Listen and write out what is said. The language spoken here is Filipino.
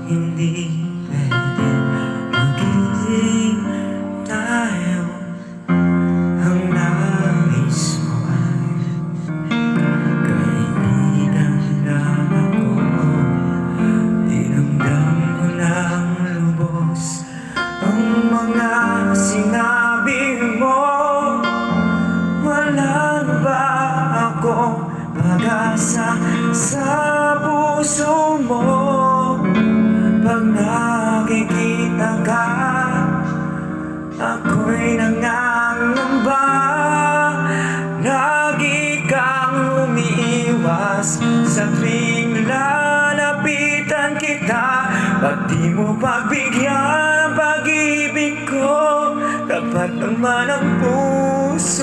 hindi pwede magiging tayo. Ang nais mo ay kaibigan lang ako. Dinamdam ko ng lubos ang mga sinabi mo. Wala na ba akong pag-asa sa puso mo? Pag nakikita ka, ako'y nangangamba. Lagi kang umiiwas sa tuwing lalapitan kita. Ba't di mo pagbigyan ang pag-ibig ko? Dapat naman ang